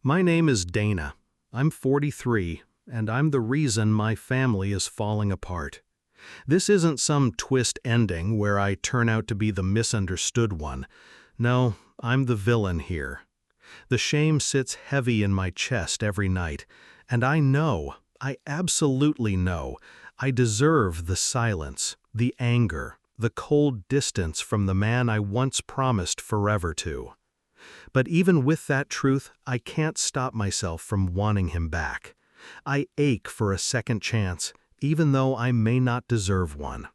My name is Dana. I'm 43, and I'm the reason my family is falling apart. This isn't some twist ending where I turn out to be the misunderstood one. No, I'm the villain here. The shame sits heavy in my chest every night, and I absolutely know, I deserve the silence, the anger, the cold distance from the man I once promised forever to. But even with that truth, I can't stop myself from wanting him back. I ache for a second chance, even though I may not deserve one.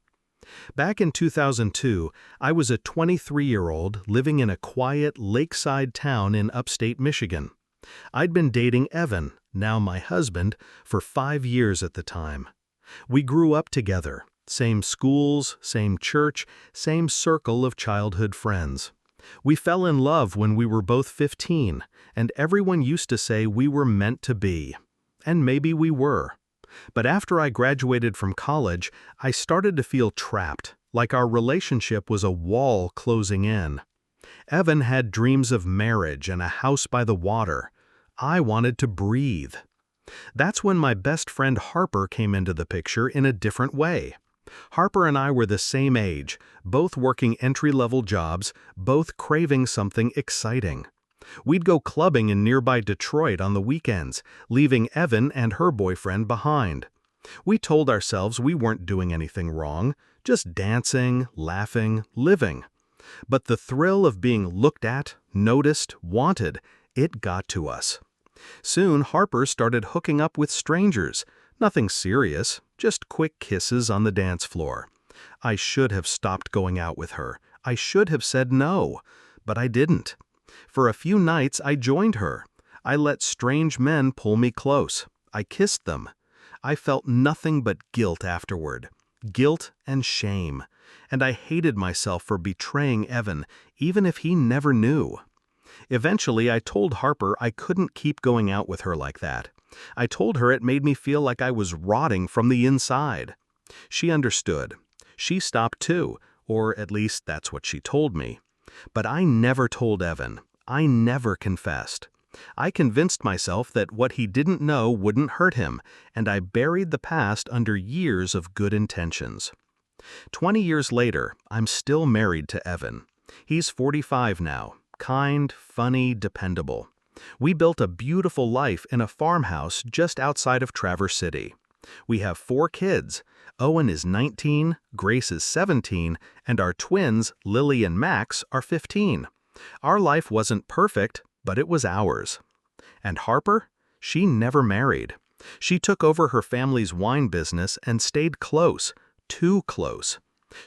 Back in 2002, I was a 23-year-old living in a quiet lakeside town in upstate Michigan. I'd been dating Evan, now my husband, for 5 years at the time. We grew up together, same schools, same church, same circle of childhood friends. We fell in love when we were both 15, and everyone used to say we were meant to be. And maybe we were. But after I graduated from college, I started to feel trapped, like our relationship was a wall closing in. Evan had dreams of marriage and a house by the water. I wanted to breathe. That's when my best friend Harper came into the picture in a different way. Harper and I were the same age, both working entry-level jobs, both craving something exciting. We'd go clubbing in nearby Detroit on the weekends, leaving Evan and her boyfriend behind. We told ourselves we weren't doing anything wrong, just dancing, laughing, living. But the thrill of being looked at, noticed, wanted, it got to us. Soon Harper started hooking up with strangers. Nothing serious, just quick kisses on the dance floor. I should have stopped going out with her. I should have said no, but I didn't. For a few nights I joined her. I let strange men pull me close. I kissed them. I felt nothing but guilt afterward. Guilt and shame. And I hated myself for betraying Evan, even if he never knew. Eventually I told Harper I couldn't keep going out with her like that. I told her it made me feel like I was rotting from the inside. She understood. She stopped too, or at least that's what she told me. But I never told Evan. I never confessed. I convinced myself that what he didn't know wouldn't hurt him, and I buried the past under years of good intentions. 20 years later, I'm still married to Evan. He's 45 now, kind, funny, dependable. We built a beautiful life in a farmhouse just outside of Traverse City. We have 4 kids. Owen is 19, Grace is 17, and our twins, Lily and Max, are 15. Our life wasn't perfect, but it was ours. And Harper? She never married. She took over her family's wine business and stayed close, too close.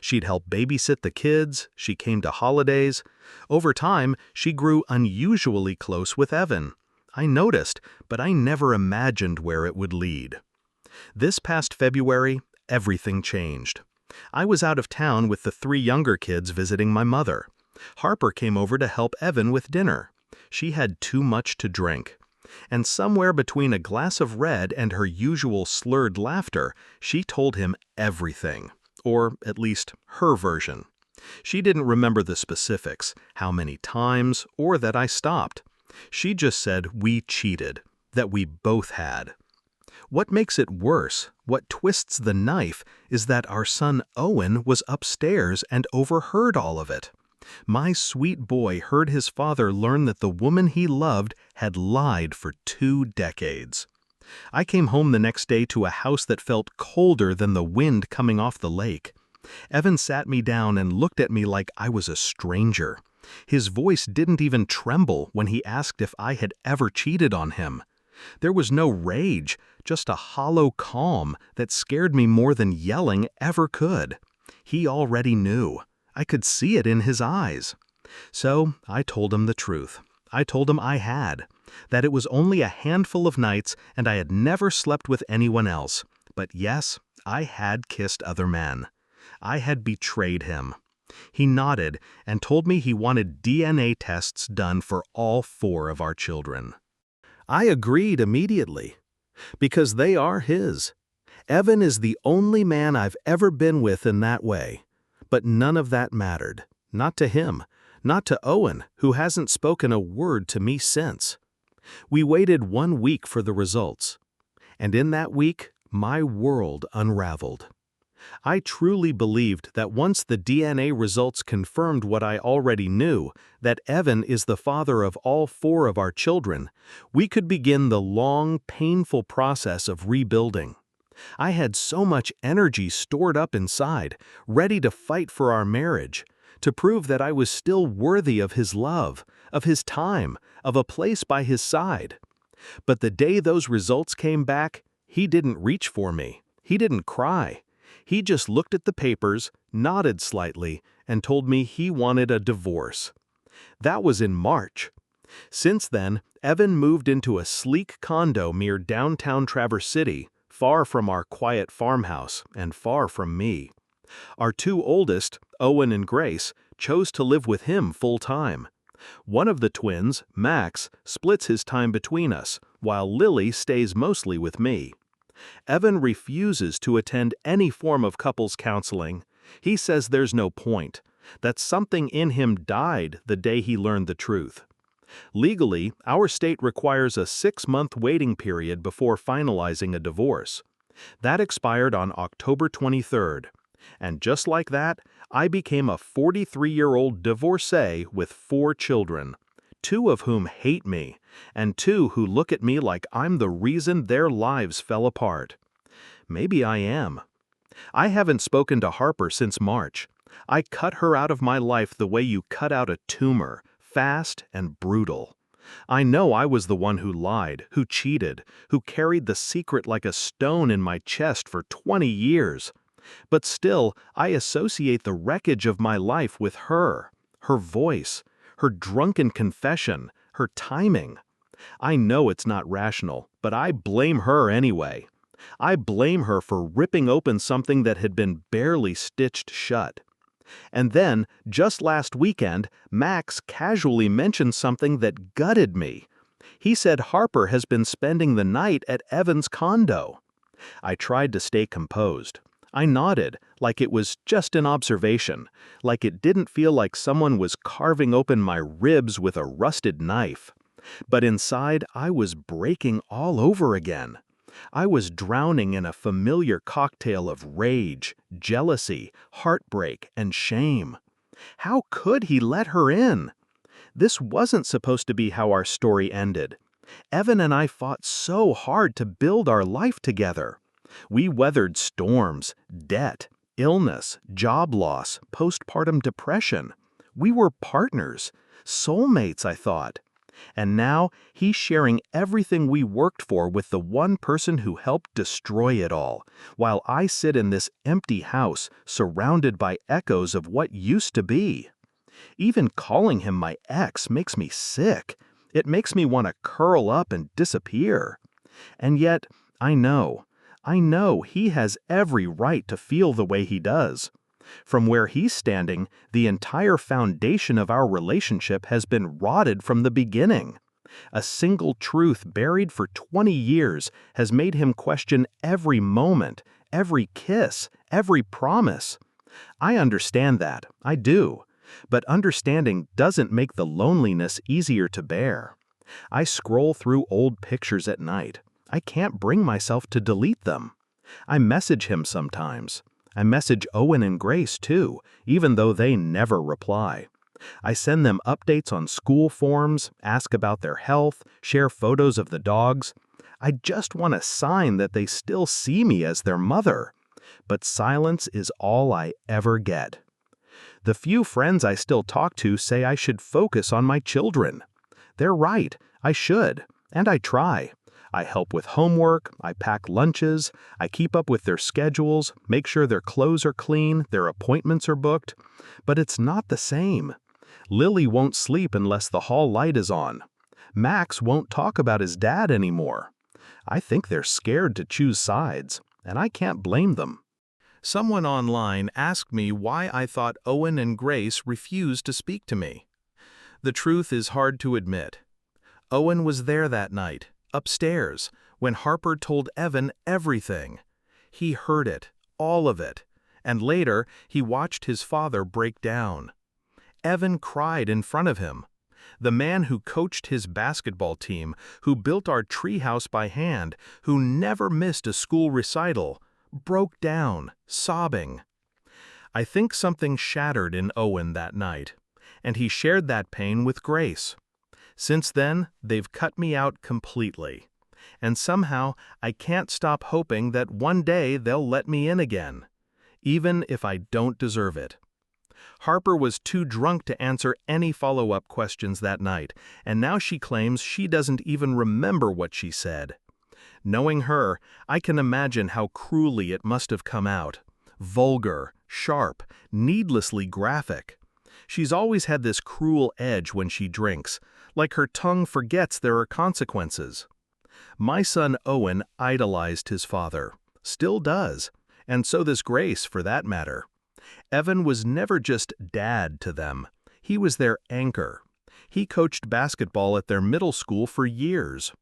She'd help babysit the kids, she came to holidays. Over time, she grew unusually close with Evan. I noticed, but I never imagined where it would lead. This past February, everything changed. I was out of town with the 3 younger kids visiting my mother. Harper came over to help Evan with dinner. She had too much to drink. And somewhere between a glass of red and her usual slurred laughter, she told him everything. Or at least her version. She didn't remember the specifics, how many times, or that I stopped. She just said we cheated, that we both had. What makes it worse, what twists the knife, is that our son Owen was upstairs and overheard all of it. My sweet boy heard his father learn that the woman he loved had lied for 2 decades. I came home the next day to a house that felt colder than the wind coming off the lake. Evan sat me down and looked at me like I was a stranger. His voice didn't even tremble when he asked if I had ever cheated on him. There was no rage, just a hollow calm that scared me more than yelling ever could. He already knew. I could see it in his eyes. So I told him the truth. I told him I had. That it was only a handful of nights and I had never slept with anyone else. But yes, I had kissed other men. I had betrayed him. He nodded and told me he wanted DNA tests done for all 4 of our children. I agreed immediately, because they are his. Evan is the only man I've ever been with in that way. But none of that mattered. Not to him. Not to Owen, who hasn't spoken a word to me since. We waited 1 week for the results. And in that week, my world unraveled. I truly believed that once the DNA results confirmed what I already knew, that Evan is the father of all 4 of our children, we could begin the long, painful process of rebuilding. I had so much energy stored up inside, ready to fight for our marriage, to prove that I was still worthy of his love, of his time, of a place by his side. But the day those results came back, he didn't reach for me. He didn't cry. He just looked at the papers, nodded slightly, and told me he wanted a divorce. That was in March. Since then, Evan moved into a sleek condo near downtown Traverse City, far from our quiet farmhouse and far from me. Our 2 oldest, Owen and Grace, chose to live with him full-time. One of the twins, Max, splits his time between us, while Lily stays mostly with me. Evan refuses to attend any form of couples counseling. He says there's no point, that something in him died the day he learned the truth. Legally, our state requires a 6-month waiting period before finalizing a divorce. That expired on October 23rd. And just like that, I became a 43-year-old divorcee with 4 children, 2 of whom hate me, and 2 who look at me like I'm the reason their lives fell apart. Maybe I am. I haven't spoken to Harper since March. I cut her out of my life the way you cut out a tumor, fast and brutal. I know I was the one who lied, who cheated, who carried the secret like a stone in my chest for 20 years. But still, I associate the wreckage of my life with her voice, her drunken confession, her timing. I know it's not rational, but I blame her anyway. I blame her for ripping open something that had been barely stitched shut. And then, just last weekend, Max casually mentioned something that gutted me. He said Harper has been spending the night at Evan's condo. I tried to stay composed. I nodded, like it was just an observation, like it didn't feel like someone was carving open my ribs with a rusted knife. But inside, I was breaking all over again. I was drowning in a familiar cocktail of rage, jealousy, heartbreak, and shame. How could he let her in? This wasn't supposed to be how our story ended. Evan and I fought so hard to build our life together. We weathered storms, debt, illness, job loss, postpartum depression. We were partners, soulmates, I thought. And now he's sharing everything we worked for with the one person who helped destroy it all, while I sit in this empty house surrounded by echoes of what used to be. Even calling him my ex makes me sick. It makes me want to curl up and disappear. And yet, I know he has every right to feel the way he does. From where he's standing, the entire foundation of our relationship has been rotted from the beginning. A single truth buried for 20 years has made him question every moment, every kiss, every promise. I understand that, I do. But understanding doesn't make the loneliness easier to bear. I scroll through old pictures at night. I can't bring myself to delete them. I message him sometimes. I message Owen and Grace too, even though they never reply. I send them updates on school forms, ask about their health, share photos of the dogs. I just want a sign that they still see me as their mother. But silence is all I ever get. The few friends I still talk to say I should focus on my children. They're right, I should, and I try. I help with homework, I pack lunches, I keep up with their schedules, make sure their clothes are clean, their appointments are booked. But it's not the same. Lily won't sleep unless the hall light is on. Max won't talk about his dad anymore. I think they're scared to choose sides, and I can't blame them. Someone online asked me why I thought Owen and Grace refused to speak to me. The truth is hard to admit. Owen was there that night, upstairs, when Harper told Evan everything. He heard it, all of it, and later he watched his father break down. Evan cried in front of him. The man who coached his basketball team, who built our treehouse by hand, who never missed a school recital, broke down, sobbing. I think something shattered in Owen that night, and he shared that pain with Grace. Since then, they've cut me out completely. And somehow, I can't stop hoping that one day they'll let me in again, even if I don't deserve it. Harper was too drunk to answer any follow-up questions that night, and now she claims she doesn't even remember what she said. Knowing her, I can imagine how cruelly it must have come out. Vulgar, sharp, needlessly graphic. She's always had this cruel edge when she drinks, like her tongue forgets there are consequences. My son Owen idolized his father, still does, and so does Grace for that matter. Evan was never just dad to them. He was their anchor. He coached basketball at their middle school for years.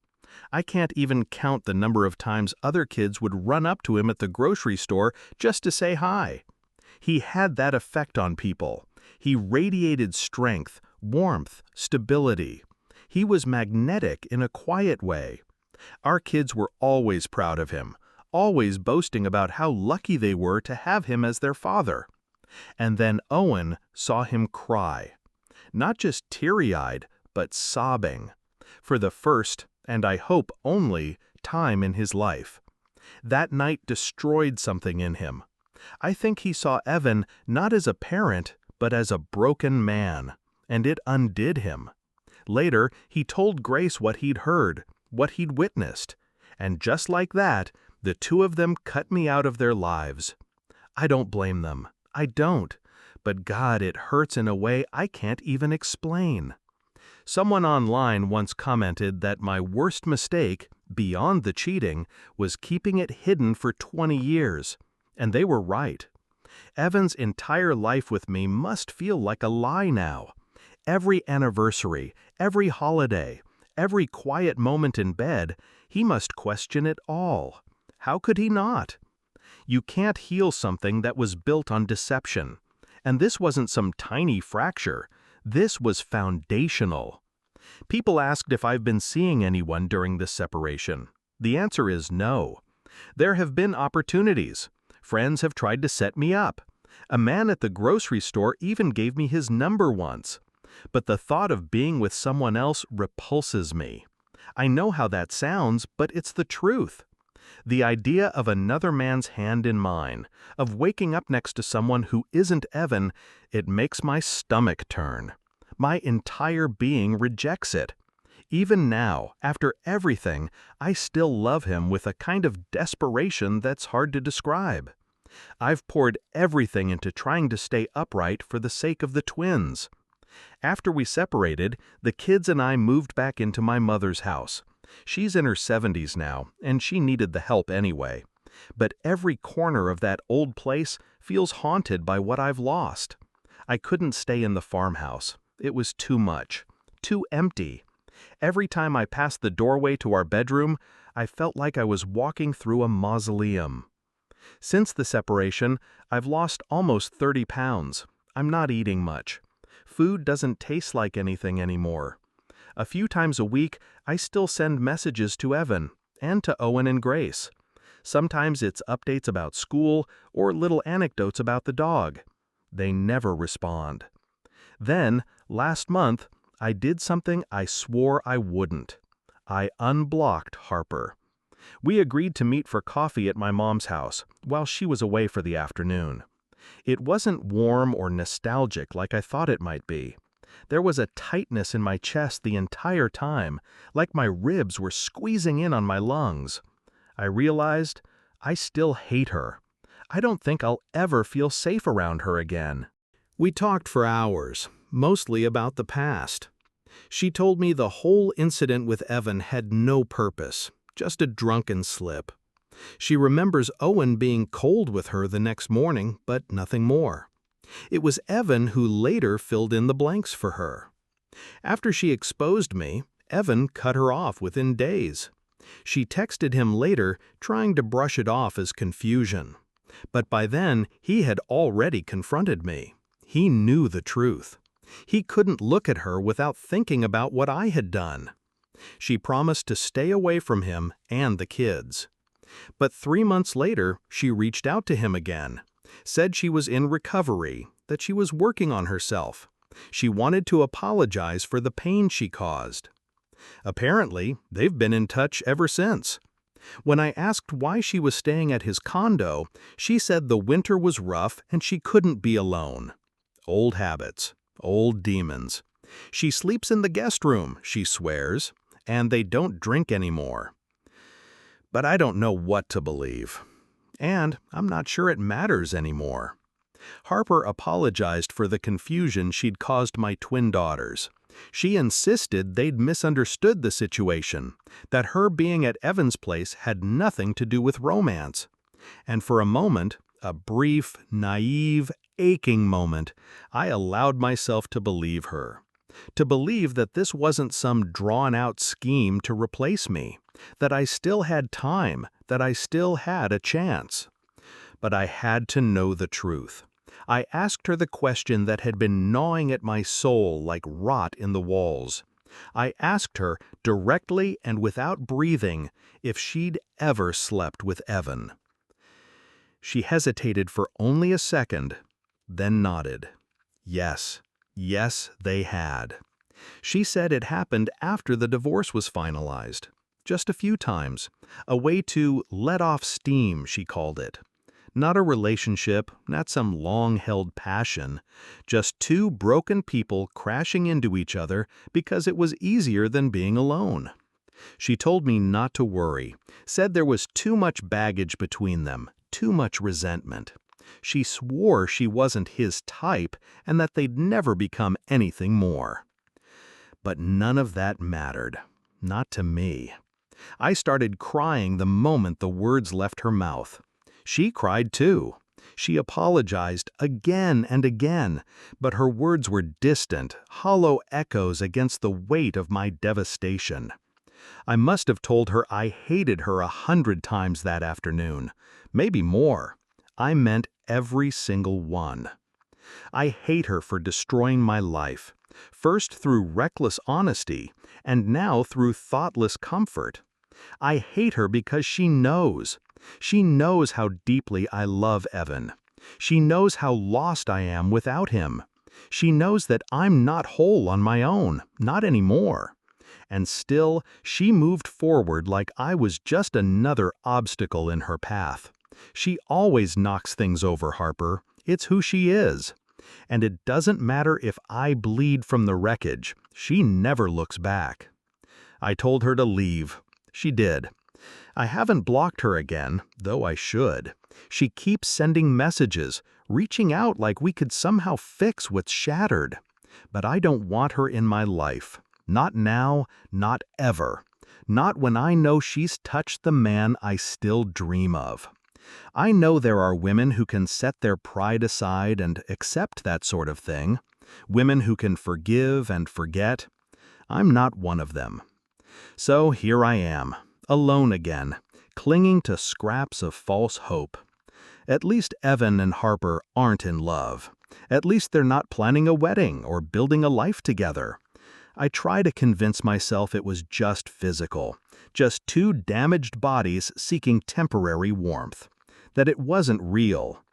I can't even count the number of times other kids would run up to him at the grocery store just to say hi. He had that effect on people. He radiated strength, warmth, stability. He was magnetic in a quiet way. Our kids were always proud of him, always boasting about how lucky they were to have him as their father. And then Owen saw him cry. Not just teary-eyed, but sobbing. For the first, and I hope only, time in his life. That night destroyed something in him. I think he saw Evan not as a parent, but as a broken man, and it undid him. Later, he told Grace what he'd heard, what he'd witnessed, and just like that, the two of them cut me out of their lives. I don't blame them. I don't. But God, it hurts in a way I can't even explain. Someone online once commented that my worst mistake, beyond the cheating, was keeping it hidden for 20 years. And they were right. Evan's entire life with me must feel like a lie now. Every anniversary, every holiday, every quiet moment in bed, he must question it all. How could he not? You can't heal something that was built on deception. And this wasn't some tiny fracture. This was foundational. People asked if I've been seeing anyone during this separation. The answer is no. There have been opportunities. Friends have tried to set me up. A man at the grocery store even gave me his number once. But the thought of being with someone else repulses me. I know how that sounds, but it's the truth. The idea of another man's hand in mine, of waking up next to someone who isn't Evan, it makes my stomach turn. My entire being rejects it. Even now, after everything, I still love him with a kind of desperation that's hard to describe. I've poured everything into trying to stay upright for the sake of the twins. After we separated, the kids and I moved back into my mother's house. She's in her 70s now, and she needed the help anyway. But every corner of that old place feels haunted by what I've lost. I couldn't stay in the farmhouse. It was too much, too empty. Every time I passed the doorway to our bedroom, I felt like I was walking through a mausoleum. Since the separation, I've lost almost 30 pounds. I'm not eating much. Food doesn't taste like anything anymore. A few times a week, I still send messages to Evan and to Owen and Grace. Sometimes it's updates about school or little anecdotes about the dog. They never respond. Then, last month, I did something I swore I wouldn't. I unblocked Harper. We agreed to meet for coffee at my mom's house while she was away for the afternoon. It wasn't warm or nostalgic like I thought it might be. There was a tightness in my chest the entire time, like my ribs were squeezing in on my lungs. I realized I still hate her. I don't think I'll ever feel safe around her again. We talked for hours, mostly about the past. She told me the whole incident with Evan had no purpose, just a drunken slip. She remembers Owen being cold with her the next morning, but nothing more. It was Evan who later filled in the blanks for her. After she exposed me, Evan cut her off within days. She texted him later, trying to brush it off as confusion. But by then, he had already confronted me. He knew the truth. He couldn't look at her without thinking about what I had done. She promised to stay away from him and the kids. But 3 months later, she reached out to him again, said she was in recovery, that she was working on herself. She wanted to apologize for the pain she caused. Apparently, they've been in touch ever since. When I asked why she was staying at his condo, she said the winter was rough and she couldn't be alone. Old habits, old demons. She sleeps in the guest room, she swears, and they don't drink anymore. But I don't know what to believe. And I'm not sure it matters anymore. Harper apologized for the confusion she'd caused my twin daughters. She insisted they'd misunderstood the situation, that her being at Evan's place had nothing to do with romance. And for a moment, a brief, naive, aching moment, I allowed myself to believe her. To believe that this wasn't some drawn-out scheme to replace me, that I still had time, that I still had a chance. But I had to know the truth. I asked her the question that had been gnawing at my soul like rot in the walls. I asked her, directly and without breathing, if she'd ever slept with Evan. She hesitated for only a second, then nodded. Yes, yes, they had. She said it happened after the divorce was finalized. Just a few times. A way to let off steam, she called it. Not a relationship, not some long-held passion. Just two broken people crashing into each other because it was easier than being alone. She told me not to worry, said there was too much baggage between them, too much resentment. She swore she wasn't his type and that they'd never become anything more. But none of that mattered. Not to me. I started crying the moment the words left her mouth. She cried too. She apologized again and again, but her words were distant, hollow echoes against the weight of my devastation. I must have told her I hated her 100 times that afternoon, maybe more. I meant every single one. I hate her for destroying my life, first through reckless honesty, and now through thoughtless comfort. I hate her because she knows. She knows how deeply I love Evan. She knows how lost I am without him. She knows that I'm not whole on my own, not anymore. And still, she moved forward like I was just another obstacle in her path. She always knocks things over, Harper. It's who she is. And it doesn't matter if I bleed from the wreckage. She never looks back. I told her to leave. She did. I haven't blocked her again, though I should. She keeps sending messages, reaching out like we could somehow fix what's shattered. But I don't want her in my life. Not now, not ever. Not when I know she's touched the man I still dream of. I know there are women who can set their pride aside and accept that sort of thing. Women who can forgive and forget. I'm not one of them. So here I am, alone again, clinging to scraps of false hope. At least Evan and Harper aren't in love. At least they're not planning a wedding or building a life together. I try to convince myself it was just physical, just two damaged bodies seeking temporary warmth, that it wasn't real.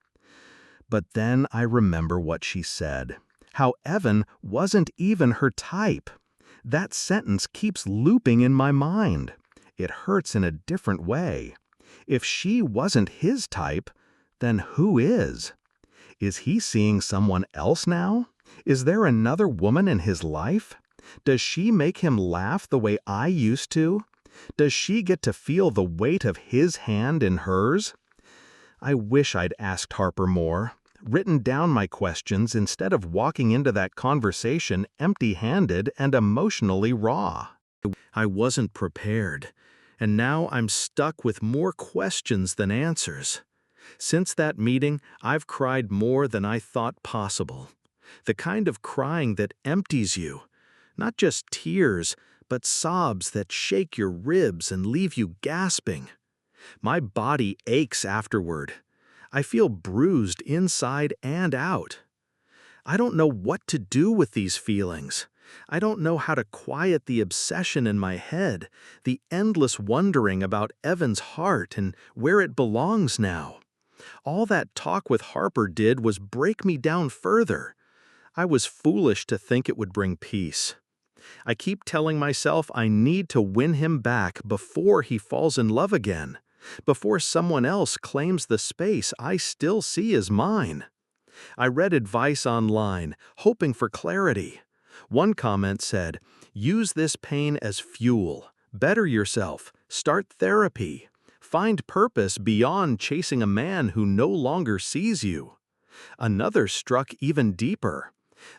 But then I remember what she said, how Evan wasn't even her type. That sentence keeps looping in my mind. It hurts in a different way. If she wasn't his type, then who is? Is he seeing someone else now? Is there another woman in his life? Does she make him laugh the way I used to? Does she get to feel the weight of his hand in hers? I wish I'd asked Harper more, written down my questions instead of walking into that conversation empty-handed and emotionally raw. I wasn't prepared, and now I'm stuck with more questions than answers. Since that meeting, I've cried more than I thought possible. The kind of crying that empties you. Not just tears, but sobs that shake your ribs and leave you gasping. My body aches afterward. I feel bruised inside and out. I don't know what to do with these feelings. I don't know how to quiet the obsession in my head, the endless wondering about Evan's heart and where it belongs now. All that talk with Harper did was break me down further. I was foolish to think it would bring peace. I keep telling myself I need to win him back before he falls in love again, before someone else claims the space I still see as mine. I read advice online, hoping for clarity. One comment said, "Use this pain as fuel. Better yourself. Start therapy. Find purpose beyond chasing a man who no longer sees you." Another struck even deeper.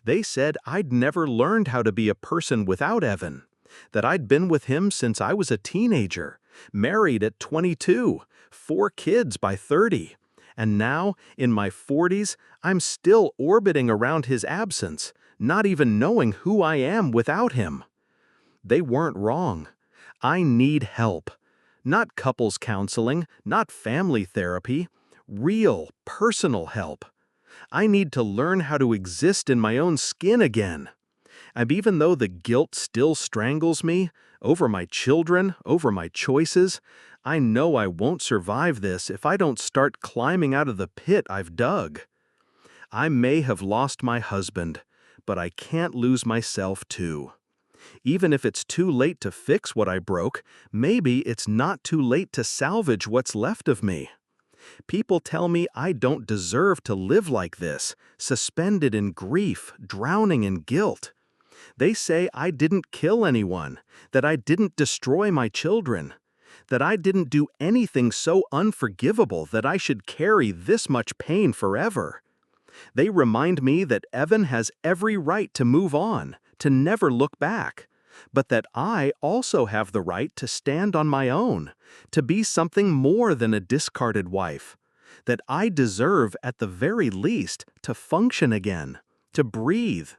They said I'd never learned how to be a person without Evan, that I'd been with him since I was a teenager, married at 22, 4 kids by 30, and now, in my 40s, I'm still orbiting around his absence, not even knowing who I am without him. They weren't wrong. I need help. Not couples counseling, not family therapy, real, personal help. I need to learn how to exist in my own skin again. And even though the guilt still strangles me, over my children, over my choices, I know I won't survive this if I don't start climbing out of the pit I've dug. I may have lost my husband, but I can't lose myself too. Even if it's too late to fix what I broke, maybe it's not too late to salvage what's left of me. People tell me I don't deserve to live like this, suspended in grief, drowning in guilt. They say I didn't kill anyone, that I didn't destroy my children, that I didn't do anything so unforgivable that I should carry this much pain forever. They remind me that Evan has every right to move on, to never look back, but that I also have the right to stand on my own, to be something more than a discarded wife, that I deserve at the very least to function again, to breathe,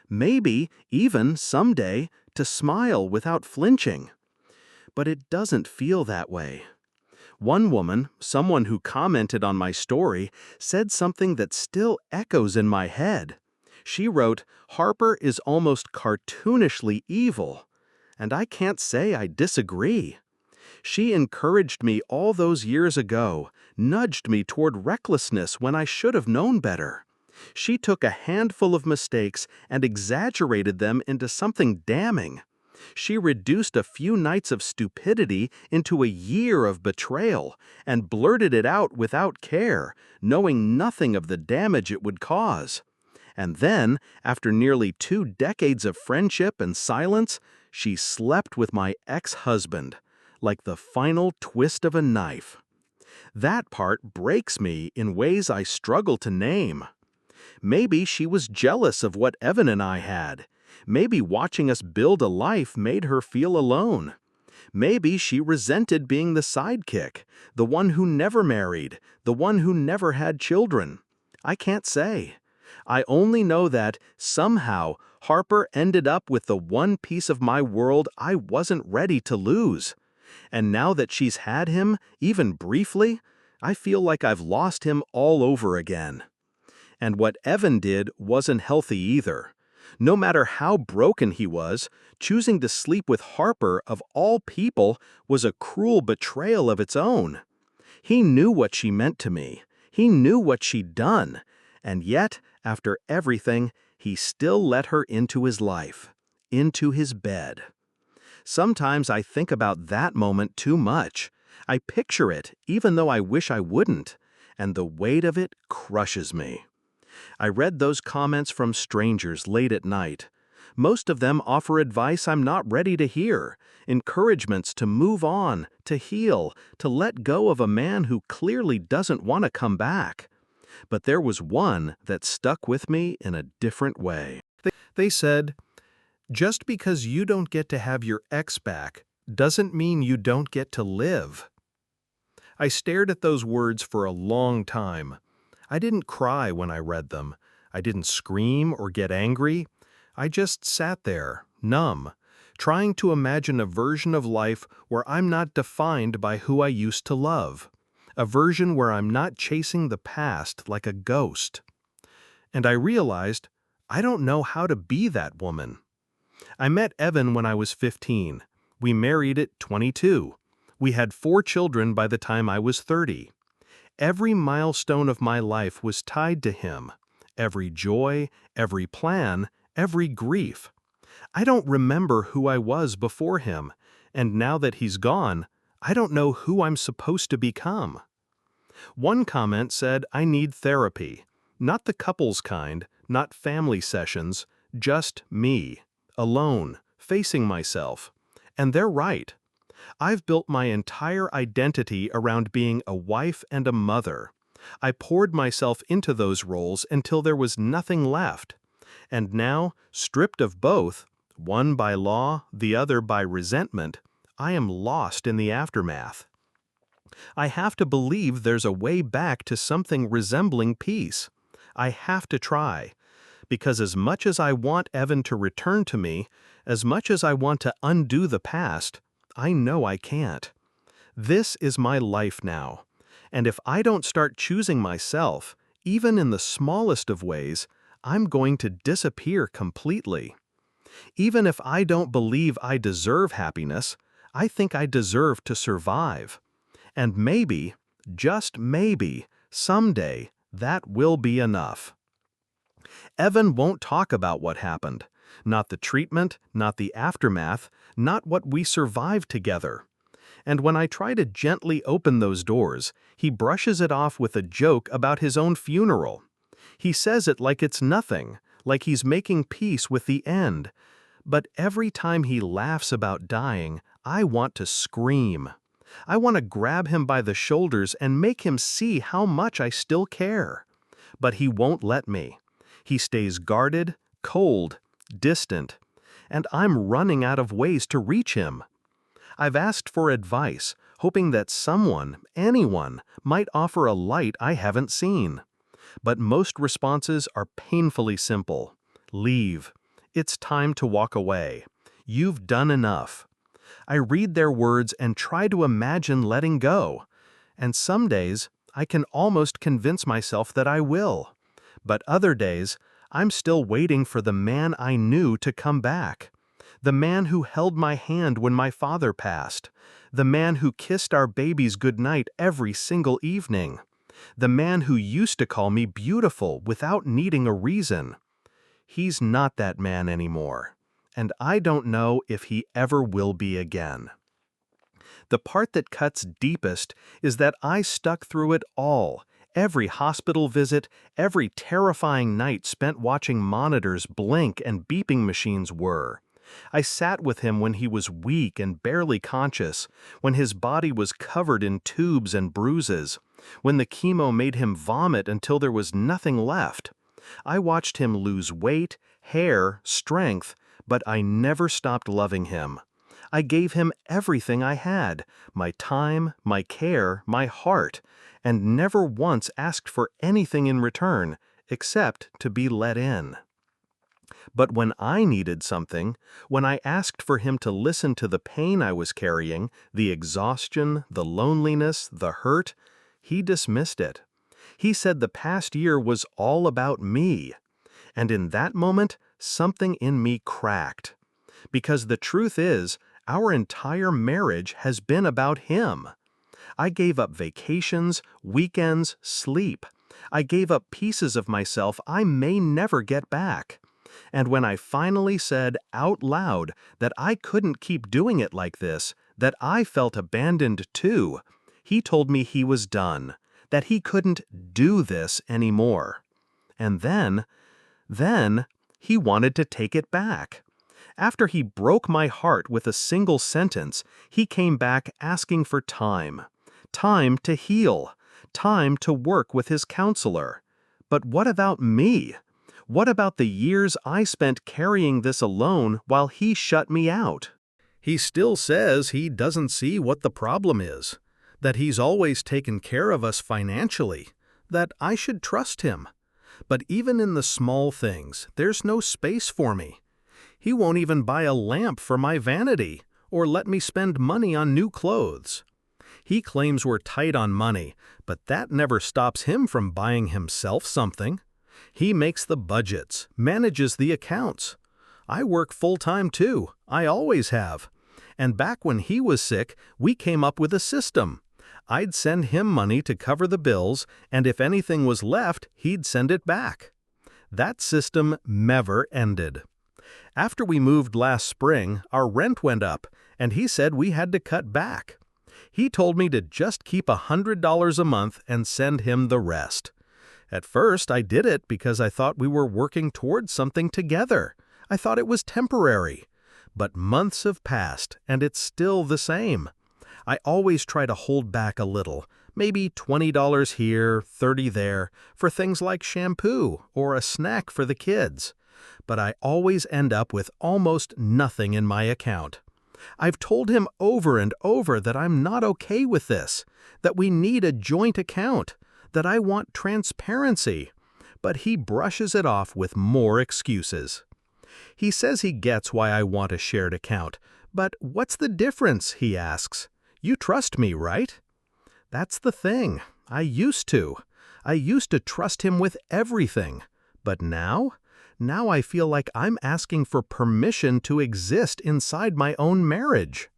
maybe even someday to smile without flinching. But it doesn't feel that way. One woman, someone who commented on my story, said something that still echoes in my head. She wrote, "Harper is almost cartoonishly evil," and I can't say I disagree. She encouraged me all those years ago, nudged me toward recklessness when I should have known better. She took a handful of mistakes and exaggerated them into something damning. She reduced a few nights of stupidity into a year of betrayal and blurted it out without care, knowing nothing of the damage it would cause. And then, after nearly 2 decades of friendship and silence, she slept with my ex-husband, like the final twist of a knife. That part breaks me in ways I struggle to name. Maybe she was jealous of what Evan and I had. Maybe watching us build a life made her feel alone. Maybe she resented being the sidekick, the one who never married, the one who never had children. I can't say. I only know that, somehow, Harper ended up with the one piece of my world I wasn't ready to lose. And now that she's had him, even briefly, I feel like I've lost him all over again. And what Evan did wasn't healthy either. No matter how broken he was, choosing to sleep with Harper, of all people, was a cruel betrayal of its own. He knew what she meant to me. He knew what she'd done. And yet, after everything, he still let her into his life, into his bed. Sometimes I think about that moment too much. I picture it, even though I wish I wouldn't, and the weight of it crushes me. I read those comments from strangers late at night. Most of them offer advice I'm not ready to hear, encouragements to move on, to heal, to let go of a man who clearly doesn't want to come back. But there was one that stuck with me in a different way. They said, "Just because you don't get to have your ex back doesn't mean you don't get to live." I stared at those words for a long time. I didn't cry when I read them. I didn't scream or get angry. I just sat there, numb, trying to imagine a version of life where I'm not defined by who I used to love. A version where I'm not chasing the past like a ghost. And I realized I don't know how to be that woman. I met Evan when I was 15. We married at 22. We had 4 children by the time I was 30. Every milestone of my life was tied to him. Every joy, every plan, every grief. I don't remember who I was before him, and now that he's gone, I don't know who I'm supposed to become. One comment said I need therapy. Not the couples kind, not family sessions, just me, alone, facing myself. And they're right. I've built my entire identity around being a wife and a mother. I poured myself into those roles until there was nothing left. And now, stripped of both, one by law, the other by resentment, I am lost in the aftermath. I have to believe there's a way back to something resembling peace. I have to try. Because as much as I want Evan to return to me, as much as I want to undo the past, I know I can't. This is my life now. And if I don't start choosing myself, even in the smallest of ways, I'm going to disappear completely. Even if I don't believe I deserve happiness, I think I deserve to survive. And maybe, just maybe, someday, that will be enough. Evan won't talk about what happened. Not the treatment, not the aftermath, not what we survived together. And when I try to gently open those doors, he brushes it off with a joke about his own funeral. He says it like it's nothing, like he's making peace with the end. But every time he laughs about dying, I want to scream. I want to grab him by the shoulders and make him see how much I still care. But he won't let me. He stays guarded, cold, distant, and I'm running out of ways to reach him. I've asked for advice, hoping that someone, anyone, might offer a light I haven't seen. But most responses are painfully simple. Leave. It's time to walk away. You've done enough. I read their words and try to imagine letting go. And some days, I can almost convince myself that I will. But other days, I'm still waiting for the man I knew to come back. The man who held my hand when my father passed. The man who kissed our babies goodnight every single evening. The man who used to call me beautiful without needing a reason. He's not that man anymore. And I don't know if he ever will be again. The part that cuts deepest is that I stuck through it all. Every hospital visit, every terrifying night spent watching monitors blink and beeping machines whir. I sat with him when he was weak and barely conscious, when his body was covered in tubes and bruises, when the chemo made him vomit until there was nothing left. I watched him lose weight, hair, strength, but I never stopped loving him. I gave him everything I had, my time, my care, my heart, and never once asked for anything in return, except to be let in. But when I needed something, when I asked for him to listen to the pain I was carrying, the exhaustion, the loneliness, the hurt, he dismissed it. He said the past year was all about me. And in that moment, something in me cracked. Because the truth is, our entire marriage has been about him. I gave up vacations, weekends, sleep. I gave up pieces of myself I may never get back. And when I finally said out loud that I couldn't keep doing it like this, that I felt abandoned too, he told me he was done, that he couldn't do this anymore. And then he wanted to take it back. After he broke my heart with a single sentence, he came back asking for time. Time to heal. Time to work with his counselor. But what about me? What about the years I spent carrying this alone while he shut me out? He still says he doesn't see what the problem is, that he's always taken care of us financially, that I should trust him. But even in the small things, there's no space for me. He won't even buy a lamp for my vanity, or let me spend money on new clothes. He claims we're tight on money, but that never stops him from buying himself something. He makes the budgets, manages the accounts. I work full-time too. I always have. And back when he was sick, we came up with a system. I'd send him money to cover the bills, and if anything was left, he'd send it back. That system never ended. After we moved last spring, our rent went up, and he said we had to cut back. He told me to just keep $100 a month and send him the rest. At first, I did it because I thought we were working towards something together. I thought it was temporary. But months have passed, and it's still the same. I always try to hold back a little, maybe $20 here, $30 there, for things like shampoo or a snack for the kids. But I always end up with almost nothing in my account. I've told him over and over that I'm not okay with this, that we need a joint account, that I want transparency, but he brushes it off with more excuses. He says he gets why I want a shared account, but what's the difference, he asks. You trust me, right? That's the thing. I used to. I used to trust him with everything. But now I feel like I'm asking for permission to exist inside my own marriage.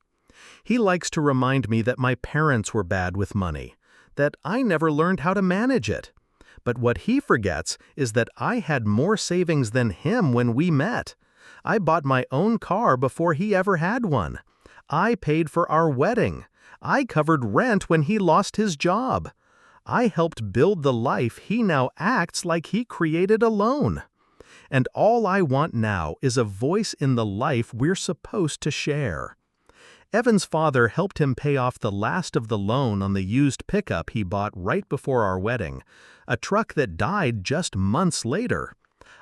He likes to remind me that my parents were bad with money, that I never learned how to manage it. But what he forgets is that I had more savings than him when we met. I bought my own car before he ever had one. I paid for our wedding. I covered rent when he lost his job. I helped build the life he now acts like he created alone. And all I want now is a voice in the life we're supposed to share. Evan's father helped him pay off the last of the loan on the used pickup he bought right before our wedding, a truck that died just months later.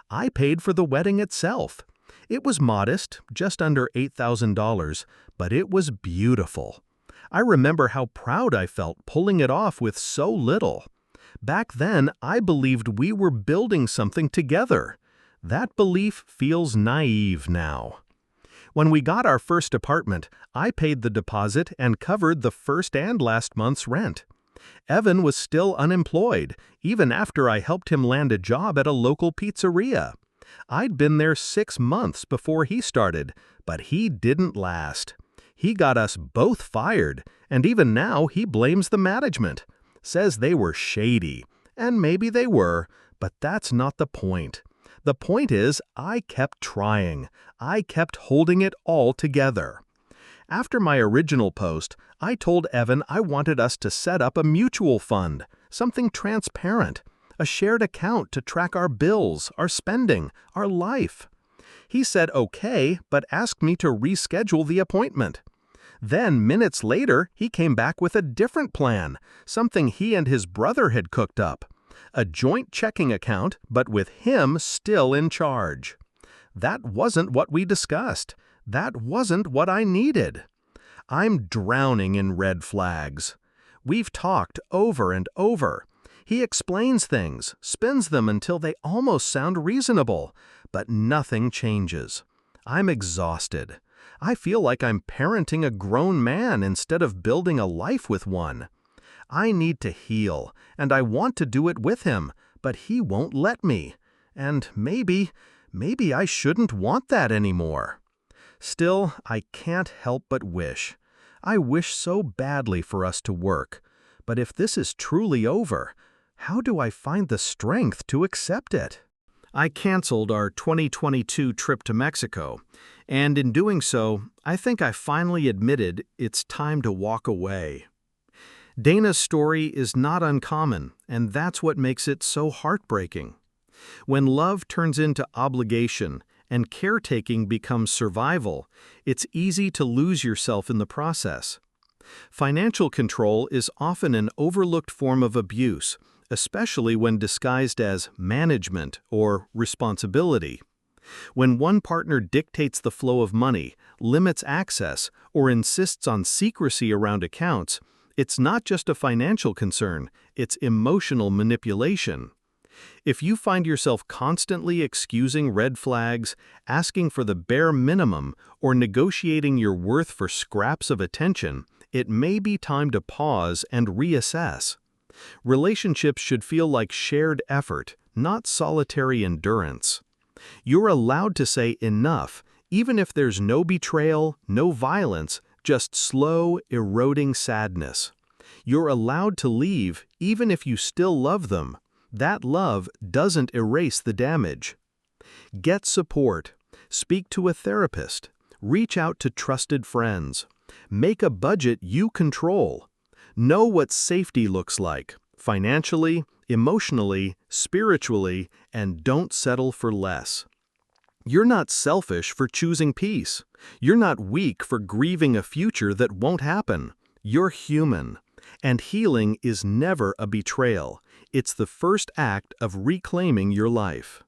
I paid for the wedding itself. It was modest, just under $8,000, but it was beautiful. I remember how proud I felt pulling it off with so little. Back then, I believed we were building something together. That belief feels naive now. When we got our first apartment, I paid the deposit and covered the first and last month's rent. Evan was still unemployed, even after I helped him land a job at a local pizzeria. I'd been there 6 months before he started, but he didn't last. He got us both fired, and even now he blames the management. Says they were shady, and maybe they were, but that's not the point. The point is, I kept trying. I kept holding it all together. After my original post, I told Evan I wanted us to set up a mutual fund, something transparent, a shared account to track our bills, our spending, our life. He said okay, but asked me to reschedule the appointment. Then, minutes later, he came back with a different plan, something he and his brother had cooked up. A joint checking account, but with him still in charge. That wasn't what we discussed. That wasn't what I needed. I'm drowning in red flags. We've talked over and over. He explains things, spins them until they almost sound reasonable, but nothing changes. I'm exhausted. I feel like I'm parenting a grown man instead of building a life with one. I need to heal, and I want to do it with him, but he won't let me. And maybe I shouldn't want that anymore. Still, I can't help but wish. I wish so badly for us to work. But if this is truly over, how do I find the strength to accept it? I canceled our 2022 trip to Mexico, and in doing so, I think I finally admitted it's time to walk away. Dana's story is not uncommon, and that's what makes it so heartbreaking. When love turns into obligation and caretaking becomes survival, it's easy to lose yourself in the process. Financial control is often an overlooked form of abuse, especially when disguised as management or responsibility. When one partner dictates the flow of money, limits access, or insists on secrecy around accounts, it's not just a financial concern, it's emotional manipulation. If you find yourself constantly excusing red flags, asking for the bare minimum, or negotiating your worth for scraps of attention, it may be time to pause and reassess. Relationships should feel like shared effort, not solitary endurance. You're allowed to say enough, even if there's no betrayal, no violence, just slow, eroding sadness. You're allowed to leave, even if you still love them. That love doesn't erase the damage. Get support. Speak to a therapist. Reach out to trusted friends. Make a budget you control. Know what safety looks like, financially, emotionally, spiritually, and don't settle for less. You're not selfish for choosing peace. You're not weak for grieving a future that won't happen. You're human. And healing is never a betrayal. It's the first act of reclaiming your life.